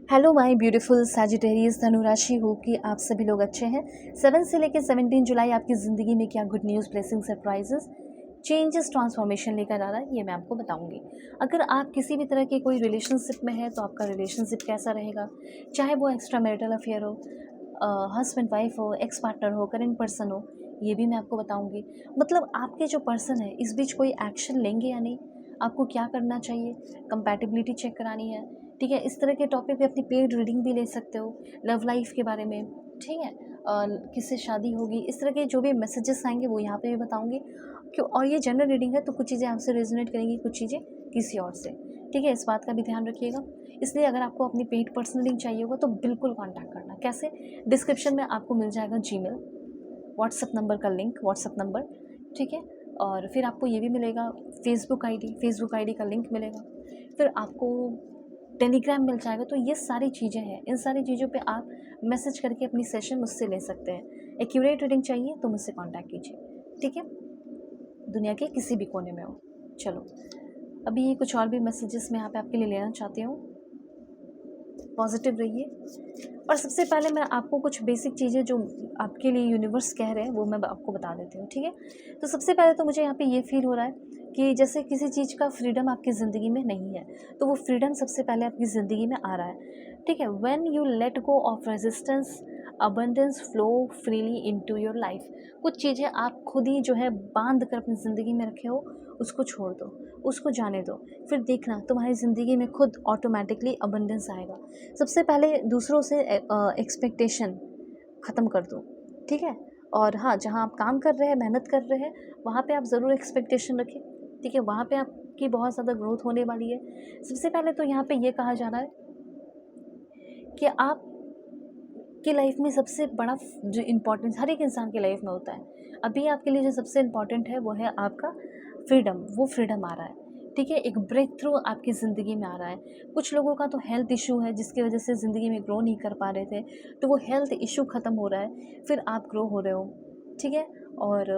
Hello my beautiful Sagittarius धनुराशि हो कि आप सभी लोग अच्छे हैं। 7 से लेकर 17 जुलाई आपकी ज़िंदगी में क्या good news, blessing, surprises, changes, transformation लेकर आ रहा है, ये मैं आपको बताऊंगी। अगर आप किसी भी तरह के कोई रिलेशनशिप में है तो आपका रिलेशनशिप कैसा रहेगा, चाहे वो एक्स्ट्रा मैरिटल अफेयर हो, हस्बैंड वाइफ हो, एक्स पार्टनर हो, करेंट पर्सन हो, ये भी मैं आपको बताऊंगी। मतलब आपके जो पर्सन है इस बीच कोई एक्शन लेंगे या नहीं, आपको क्या करना चाहिए, कंपैटिबिलिटी चेक करानी है, ठीक है। इस तरह के टॉपिक पे अपनी पेड रीडिंग भी ले सकते हो, लव लाइफ के बारे में, ठीक है। किससे शादी होगी, इस तरह के जो भी मैसेजेस आएंगे वो यहाँ पे भी बताऊंगी क्यों। और ये जनरल रीडिंग है तो कुछ चीज़ें आपसे रेजोनेट करेंगी, कुछ चीज़ें किसी और से, ठीक है। इस बात का भी ध्यान रखिएगा। इसलिए अगर आपको अपनी पेड पर्सनल रीडिंग चाहिए होगा तो बिल्कुल कॉन्टैक्ट करना। कैसे? डिस्क्रिप्शन में आपको मिल जाएगा जीमेल, व्हाट्सअप नंबर का लिंक, व्हाट्सअप नंबर, ठीक है। और फिर आपको ये भी मिलेगा फेसबुक आईडी का लिंक मिलेगा। फिर आपको टेलीग्राम मिल जाएगा। तो ये सारी चीज़ें हैं, इन सारी चीज़ों पे आप मैसेज करके अपनी सेशन मुझसे ले सकते हैं। एक्यूरेट रीडिंग चाहिए तो मुझसे कांटेक्ट कीजिए, ठीक है, दुनिया के किसी भी कोने में हो। चलो, अभी कुछ और भी मैसेजेस मैं यहाँ पे आपके लिए लेना चाहती हूँ। पॉजिटिव रहिए। और सबसे पहले मैं आपको कुछ बेसिक चीज़ें जो आपके लिए यूनिवर्स कह रहे हैं वो मैं आपको बता देती हूँ, ठीक है। तो सबसे पहले तो मुझे यहाँ पे ये फील हो रहा है कि जैसे किसी चीज़ का फ्रीडम आपकी ज़िंदगी में नहीं है, तो वो फ्रीडम सबसे पहले आपकी ज़िंदगी में आ रहा है, ठीक है। When you let go of resistance, abundance flow freely into your life. कुछ चीज़ें आप खुद ही जो है बांध कर अपनी ज़िंदगी में रखे हो, उसको छोड़ दो, उसको जाने दो। फिर देखना तुम्हारी ज़िंदगी में खुद ऑटोमेटिकली अबंडेंस आएगा। सबसे पहले दूसरों से एक्सपेक्टेशन ख़त्म कर दो, ठीक है। और हाँ, जहाँ आप काम कर रहे हैं, मेहनत कर रहे हैं, वहाँ पे आप ज़रूर एक्सपेक्टेशन रखें, ठीक है। वहाँ पे आपकी बहुत ज़्यादा ग्रोथ होने वाली है। सबसे पहले तो यहाँ पे ये कहा जा रहा है कि आप की लाइफ में सबसे बड़ा जो इम्पोर्टेंस हर एक इंसान की लाइफ में होता है, अभी आपके लिए जो सबसे इम्पोर्टेंट है वो है आपका फ्रीडम। वो फ्रीडम आ रहा है, ठीक है। एक ब्रेक थ्रू आपकी ज़िंदगी में आ रहा है। कुछ लोगों का तो हेल्थ इशू है जिसकी वजह से ज़िंदगी में ग्रो नहीं कर पा रहे थे, तो वो हेल्थ इशू ख़त्म हो रहा है, फिर आप ग्रो हो रहे हो, ठीक है। और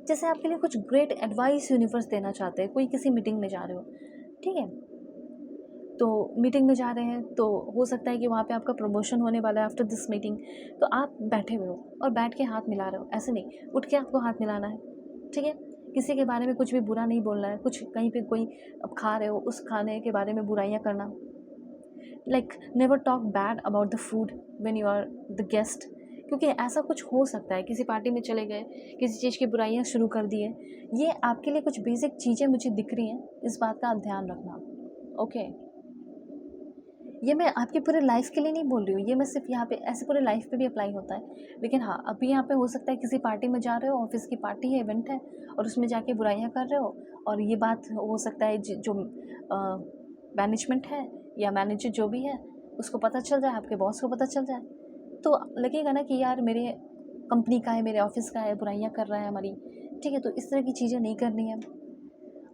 जैसे आपके लिए कुछ ग्रेट एडवाइस यूनिवर्स देना चाहते हैं, कोई किसी मीटिंग में जा रहे हो, ठीक है, तो मीटिंग में जा रहे हैं तो हो सकता है कि वहाँ पे आपका प्रमोशन होने वाला है आफ्टर दिस मीटिंग, तो आप बैठे हुए हो और बैठ के हाथ मिला रहे हो, ऐसे नहीं, उठ के आपको हाथ मिलाना है, ठीक है। किसी के बारे में कुछ भी बुरा नहीं बोलना है, कुछ कहीं पे कोई अब खा रहे हो उस खाने के बारे में बुराइयाँ करना, like never talk bad about the food when you are the guest, क्योंकि ऐसा कुछ हो सकता है, किसी पार्टी में चले गए, किसी चीज़ की बुराइयाँ शुरू कर दी है। ये आपके लिए कुछ बेसिक चीज़ें मुझे दिख रही हैं, इस बात का आप ध्यान रखना, ओके। ये मैं आपकी पूरे लाइफ के लिए नहीं बोल रही हूँ, ये मैं सिर्फ यहाँ पे ऐसे पूरे लाइफ पे भी अप्लाई होता है। लेकिन हाँ, अभी यहाँ पे हो सकता है किसी पार्टी में जा रहे हो, ऑफिस की पार्टी है, इवेंट है, और उसमें जाके बुराइयाँ कर रहे हो, और ये बात हो सकता है जो मैनेजमेंट है या मैनेजर जो भी है उसको पता चल जाए, आपके बॉस को पता चल जाए, तो लगेगा ना कि यार मेरे कंपनी का है, मेरे ऑफिस का है, बुराइयाँ कर रहा है हमारी, ठीक है। तो इस तरह की चीज़ें नहीं करनी है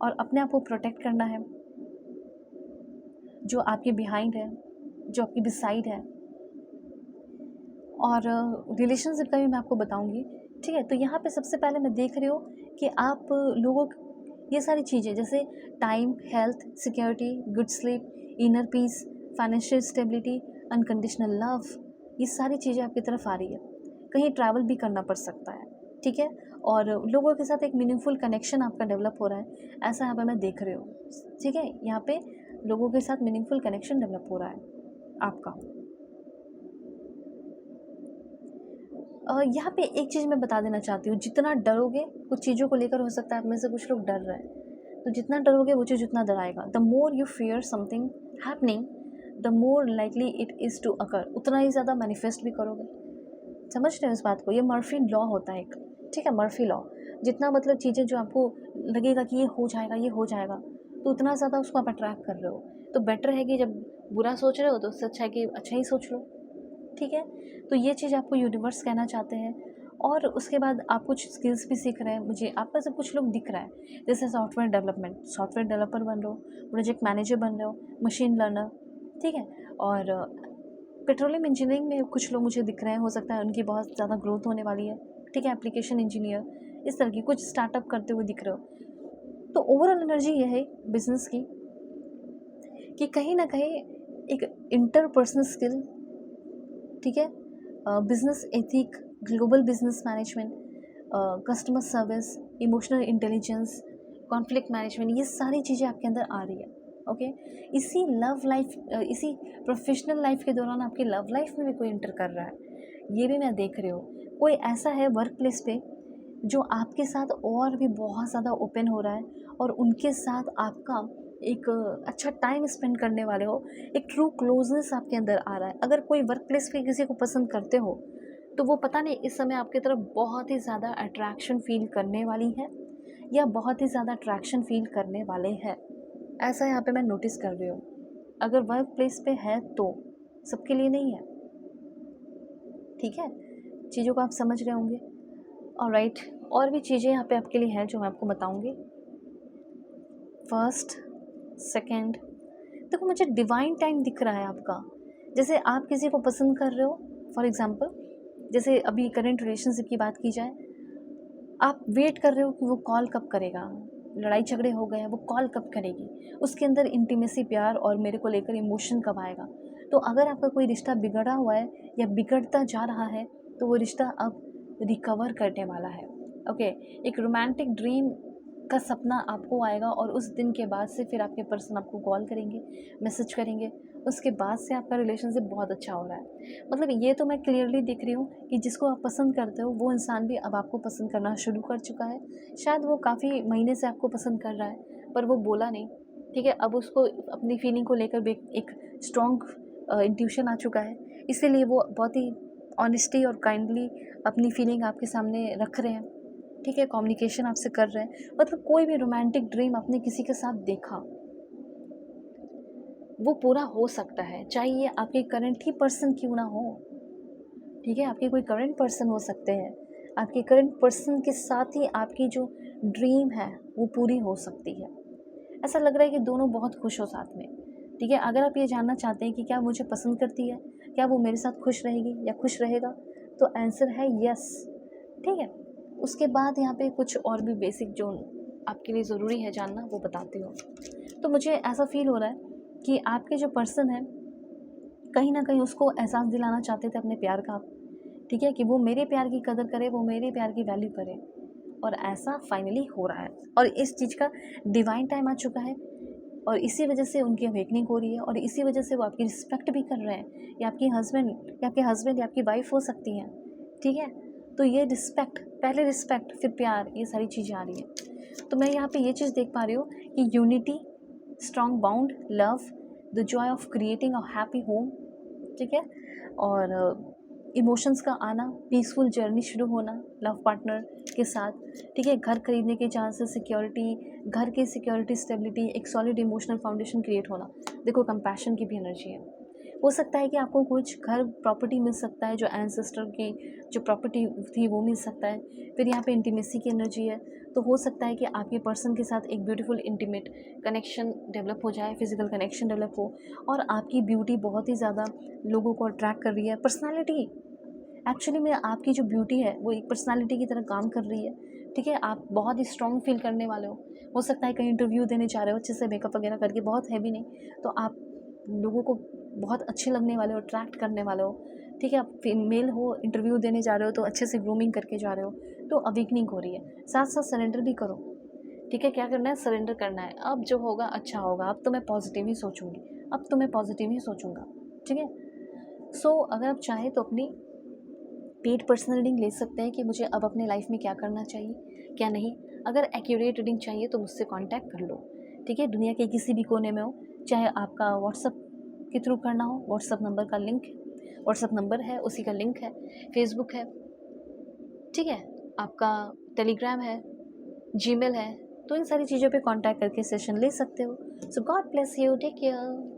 और अपने आप को प्रोटेक्ट करना है। जो आपके बिहाइंड है, जो आपकी बिसाइड है, और रिलेशनशिप का भी मैं आपको बताऊंगी, ठीक है। तो यहाँ पे सबसे पहले मैं देख रही हूँ कि आप लोगों ये सारी चीज़ें जैसे time, health, security, good sleep, inner peace, financial stability, unconditional love, ये सारी चीज़ें आपकी तरफ आ रही है। कहीं ट्रैवल भी करना पड़ सकता है, ठीक है। और लोगों के साथ एक मीनिंगफुल कनेक्शन आपका डेवलप हो रहा है, ऐसा यहाँ पे मैं देख रही हूँ, ठीक है। यहाँ पे लोगों के साथ मीनिंगफुल कनेक्शन डेवलप हो रहा है आपका। यहाँ पे एक चीज़ मैं बता देना चाहती हूँ, जितना डरोगे कुछ चीज़ों को लेकर, हो सकता है आप में से कुछ लोग डर रहे हैं, तो जितना डरोगे वो चीज़ उतना डराएगा। The more you fear something happening, the more likely it is to occur, उतना ही ज़्यादा मैनिफेस्ट भी करोगे। समझ रहे हो इस बात को? ये मर्फी लॉ होता है एक, ठीक है, मर्फी लॉ। जितना मतलब चीज़ें जो आपको लगेगा कि ये हो जाएगा, ये हो जाएगा, तो उतना ज़्यादा उसको आप अट्रैक्ट कर रहे हो। तो बेटर है कि जब बुरा सोच रहे हो तो उससे अच्छा है कि अच्छा ही सोच लो, ठीक है। तो ये चीज़ आपको यूनिवर्स कहना चाहते हैं। और उसके बाद आप कुछ स्किल्स भी सीख रहे हैं, मुझे आप में से कुछ लोग दिख रहा है, जैसे सॉफ्टवेयर डेवलपमेंट, सॉफ्टवेयर डेवलपर बन रहे हो, प्रोजेक्ट मैनेजर बन रहे हो, मशीन लर्नर, ठीक है। और पेट्रोलियम इंजीनियरिंग में कुछ लोग मुझे दिख रहे हैं, हो सकता है उनकी बहुत ज़्यादा ग्रोथ होने वाली है, ठीक है। एप्लीकेशन इंजीनियर, इस तरह की कुछ स्टार्टअप करते हुए दिख रहे हो। तो ओवरऑल एनर्जी ये है बिजनेस की कि कहीं ना कहीं एक इंटरपर्सनल स्किल, ठीक है, business ethic, global business management, customer service, emotional intelligence, conflict management, ये सारी चीज़ें आपके अंदर आ रही है। ओके, इसी लव लाइफ, इसी प्रोफेशनल लाइफ के दौरान आपकी लव लाइफ में भी कोई इंटर कर रहा है, ये भी मैं देख रही हूँ। कोई ऐसा है वर्क प्लेस पे जो आपके साथ और भी बहुत ज़्यादा ओपन हो रहा है और उनके साथ आपका एक अच्छा टाइम स्पेंड करने वाले हो, एक ट्रू क्लोजनेस आपके अंदर आ रहा है। अगर कोई वर्क प्लेस पे किसी को पसंद करते हो तो वो पता नहीं इस समय आपकी तरफ बहुत ही ज़्यादा अट्रैक्शन फील करने वाली है या बहुत ही ज़्यादा अट्रैक्शन फील करने वाले हैं, ऐसा यहाँ पे मैं नोटिस कर रही हूँ। अगर वर्क प्लेस पे है तो सबके लिए नहीं है, ठीक है, चीज़ों को आप समझ रहे होंगे। ऑलराइट, और भी चीज़ें यहाँ पे आपके लिए हैं जो मैं आपको बताऊँगी। फर्स्ट, सेकंड, देखो मुझे डिवाइन टाइम दिख रहा है आपका। जैसे आप किसी को पसंद कर रहे हो, फॉर एग्जांपल जैसे अभी करंट रिलेशनशिप की बात की जाए, आप वेट कर रहे हो कि वो कॉल कब करेगा, लड़ाई झगड़े हो गए हैं, वो कॉल कब करेगी, उसके अंदर इंटीमेसी, प्यार और मेरे को लेकर इमोशन कब आएगा। तो अगर आपका कोई रिश्ता बिगड़ा हुआ है या बिगड़ता जा रहा है तो वो रिश्ता अब रिकवर करने वाला है। ओके, एक रोमांटिक ड्रीम का सपना आपको आएगा और उस दिन के बाद से फिर आपके पर्सन आपको कॉल करेंगे, मैसेज करेंगे, उसके बाद से आपका रिलेशनशिप बहुत अच्छा हो रहा है। मतलब ये तो मैं क्लियरली दिख रही हूँ कि जिसको आप पसंद करते हो वो इंसान भी अब आपको पसंद करना शुरू कर चुका है। शायद वो काफ़ी महीने से आपको पसंद कर रहा है पर वो बोला नहीं, ठीक है, अब उसको अपनी फीलिंग को लेकर भी एक स्ट्रॉन्ग इंट्यूशन आ चुका है, इसीलिए वो बहुत ही ऑनेस्टी और काइंडली अपनी फीलिंग आपके सामने रख रहे हैं, ठीक है, कम्युनिकेशन आपसे कर रहे हैं। मतलब कोई भी रोमांटिक ड्रीम आपने किसी के साथ देखा वो पूरा हो सकता है, चाहे ये आपके करंट ही पर्सन क्यों ना हो, ठीक है, आपके कोई करंट पर्सन हो सकते हैं, आपके करंट पर्सन के साथ ही आपकी जो ड्रीम है वो पूरी हो सकती है। ऐसा लग रहा है कि दोनों बहुत खुश हो साथ में, ठीक है। अगर आप ये जानना चाहते हैं कि क्या मुझे पसंद करती है, क्या वो मेरे साथ खुश रहेगी या खुश रहेगा, तो आंसर है यस, ठीक है। उसके बाद यहाँ पे कुछ और भी बेसिक जो आपके लिए ज़रूरी है जानना वो बताती हूँ। तो मुझे ऐसा फील हो रहा है कि आपके जो पर्सन है कहीं ना कहीं उसको एहसास दिलाना चाहते थे अपने प्यार का, ठीक है, कि वो मेरे प्यार की कदर करे, वो मेरे प्यार की वैल्यू करे, और ऐसा फाइनली हो रहा है और इस चीज़ का डिवाइन टाइम आ चुका है और इसी वजह से उनकी अवेकनिंग हो रही है और इसी वजह से वो आपकी रिस्पेक्ट भी कर रहे हैं, या आपकी हस्बैंड या आपके हस्बैंड या आपकी वाइफ हो सकती हैं, ठीक है। तो ये रिस्पेक्ट, पहले रिस्पेक्ट फिर प्यार, ये सारी चीज़ें आ रही हैं। तो मैं यहाँ पे ये चीज़ देख पा रही हूँ कि unity, strong bound, love, the Joy of creating a happy home, ठीक है, और इमोशंस का आना, पीसफुल जर्नी शुरू होना लव पार्टनर के साथ, ठीक है, घर खरीदने के चांसेस, सिक्योरिटी, घर की सिक्योरिटी, स्टेबिलिटी, एक सॉलिड इमोशनल फाउंडेशन क्रिएट होना। देखो कंपैशन की भी एनर्जी है, हो सकता है कि आपको कुछ घर प्रॉपर्टी मिल सकता है, जो एंसेस्टर की जो प्रॉपर्टी थी वो मिल सकता है। फिर यहाँ पे इंटीमेसी की एनर्जी है, तो हो सकता है कि आपके पर्सन के साथ एक ब्यूटीफुल इंटीमेट कनेक्शन डेवलप हो जाए, फिजिकल कनेक्शन डेवलप हो, और आपकी ब्यूटी बहुत ही ज़्यादा लोगों को अट्रैक्ट कर रही है। पर्सनालिटी, एक्चुअली में आपकी जो ब्यूटी है वो एक पर्सनालिटी की तरह काम कर रही है, ठीक है। आप बहुत ही स्ट्रॉन्ग फील करने वाले हो सकता है कहीं इंटरव्यू देने जा रहे हो अच्छे से मेकअप वगैरह करके, बहुत हैवी नहीं, तो आप लोगों को बहुत अच्छे लगने वाले हो, अट्रैक्ट करने वाले हो, ठीक है। आप फीमेल हो, इंटरव्यू देने जा रहे हो तो अच्छे से ग्रूमिंग करके जा रहे हो, तो अवेकनिंग हो रही है। साथ साथ सरेंडर भी करो, ठीक है, क्या करना है, सरेंडर करना है। अब जो होगा अच्छा होगा, अब तो मैं पॉजिटिव ही सोचूंगी, अब तो मैं पॉजिटिव ही सोचूंगा, ठीक है। सो अगर आप चाहें तो अपनी पेड पर्सनल रीडिंग ले सकते हैं कि मुझे अब अपने लाइफ में क्या करना चाहिए क्या नहीं। अगर एक्यूरेट रीडिंग चाहिए तो मुझसे कांटेक्ट कर लो, ठीक है, दुनिया के किसी भी कोने में हो, चाहे आपका व्हाट्सअप के थ्रू करना हो, व्हाट्सअप नंबर का लिंक, व्हाट्सअप नंबर है उसी का लिंक है, फेसबुक है, ठीक है, आपका टेलीग्राम है, जीमेल है, तो इन सारी चीज़ों पे कांटेक्ट करके सेशन ले सकते हो। So god bless you, take care.